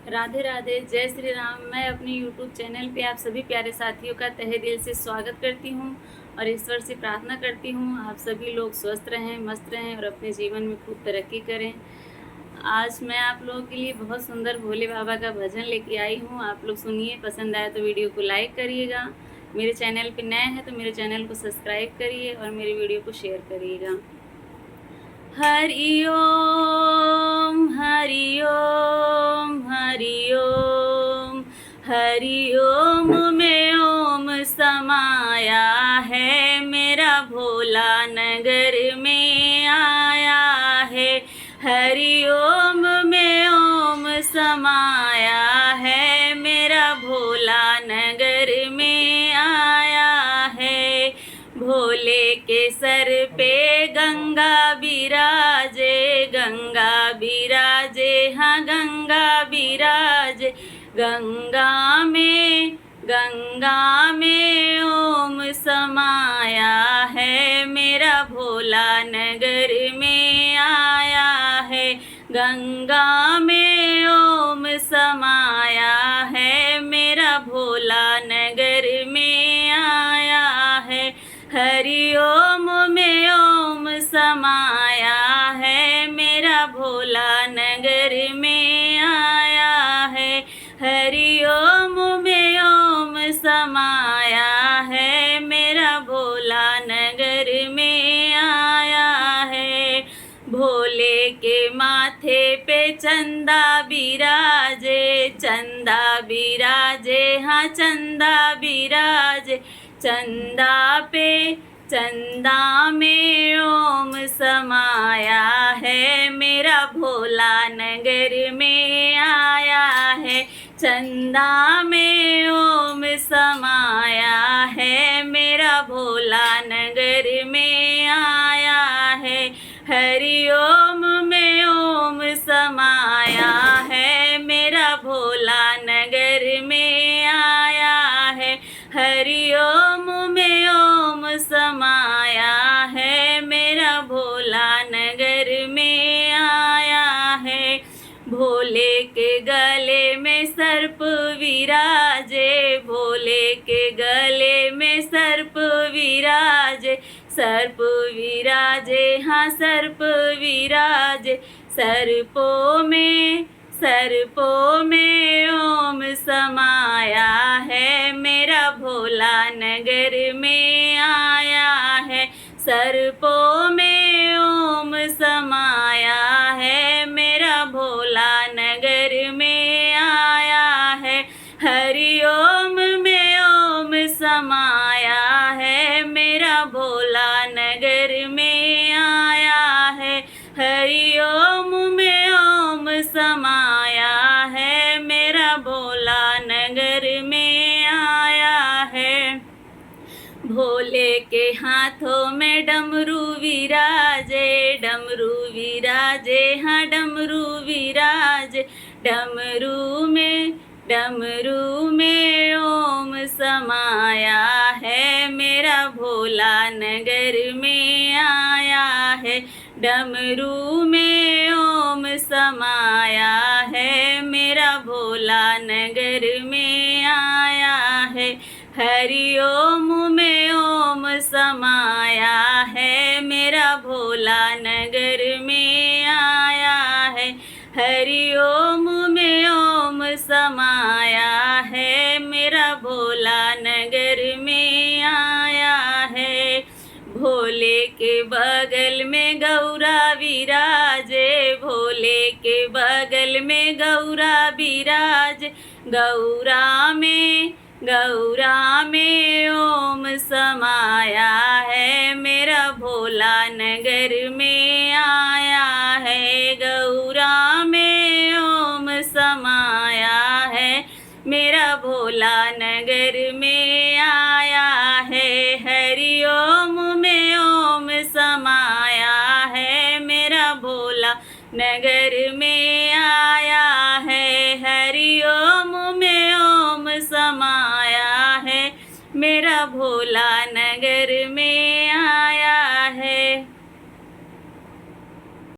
राधे राधे, जय श्री राम। मैं अपने YouTube चैनल पे आप सभी प्यारे साथियों का तहे दिल से स्वागत करती हूँ और ईश्वर से प्रार्थना करती हूँ आप सभी लोग स्वस्थ रहें, मस्त रहें और अपने जीवन में खूब तरक्की करें। आज मैं आप लोगों के लिए बहुत सुंदर भोले बाबा का भजन लेके आई हूँ। आप लोग सुनिए, पसंद आए तो वीडियो को लाइक करिएगा। मेरे चैनल पे नए हैं तो मेरे चैनल को सब्सक्राइब करिए और मेरी वीडियो को शेयर करिएगा। हरि ओम हरि ओम हरि ओम हरि ओम में ओम समाया है, मेरा भोला नगर में आया है। हरि ओम में ओम समाया है, मेरा भोला नगर में आया है। भोले के सर पे गंगा बिराजे, गंगा बिराजे, हाँ गंगा बिराजे। गंगा में ओम समाया है, मेरा भोला नगर में आया है। गंगा में ओम समाया है, मेरा भोला नगर में आया है। हरि ओम में ओम समाया है, मेरा भोला नगर में आया है। हरि ओम में ओम समाया है, मेरा भोला नगर में आया है। भोले के माथे पे चंदा बिराजे, चंदा बिराजे, हाँ चंदा बिराजे। चंदा में ओम समाया है, मेरा भोला नगर में आया है। चंदा में ओम समाया है, मेरा भोला नगर में आया है। हरि ओम में ओम समाया है, मेरा भोला नगर में आया है। हरि ओम में ओम समाया है, मेरा भोला नगर में आया है। भोले के गले में सर्प विराजे, भोले के गले में सर्प विराजे। सर्प विराजे, हाँ सर्प विराजे। सर्पों में ओम समाया है, मेरा भोला नगर में आया है। सर्पों में ओम समाया है, मेरा भोला नगर में आया है। हरि ओम में ओम समाया है, मेरा भोला नगर में आया है। हरि ओम में ओम समाया है, मेरा भोला नगर में आया है। भोले के हाथों में डमरू विराजे, डमरू विराजे, हाँ डमरू विराजे। डमरू में ओम समाया है, मेरा भोला नगर में आया है। डमरू में ओम समाया है, मेरा भोला नगर में आया है। हरि ओम में ओम समाया है, मेरा भोला नगर में आया है। हरि ओम में ओम समाया है, मेरा भोला नगर में आया है। भोले के बगल में गौरा विराजे, भोले के बगल में गौरा विराजे। गौरा में ओम समाया है, मेरा भोला नगर में आया है। गौरा में ओम समाया है, मेरा भोला नगर में आया है। हरि ओम में ओम समाया है, मेरा भोला नगर में आया है।